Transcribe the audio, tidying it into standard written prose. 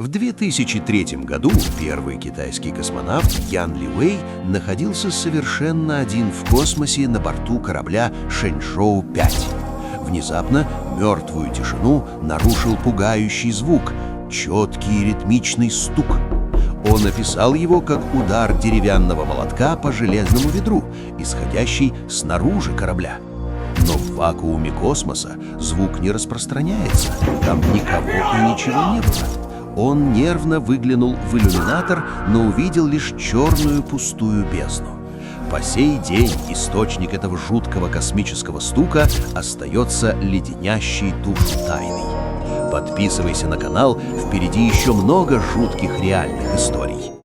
В 2003 году первый китайский космонавт Ян Ли Вэй находился совершенно один в космосе на борту корабля Шэньчжоу-5. Внезапно мертвую тишину нарушил пугающий звук — четкий ритмичный стук. Он описал его как удар деревянного молотка по железному ведру, исходящий снаружи корабля. Но в вакууме космоса звук не распространяется, там никого и ничего не было. Он нервно выглянул в иллюминатор, но увидел лишь черную пустую бездну. По сей день источник этого жуткого космического стука остается леденящей душу тайной. Подписывайся на канал, впереди еще много жутких реальных историй.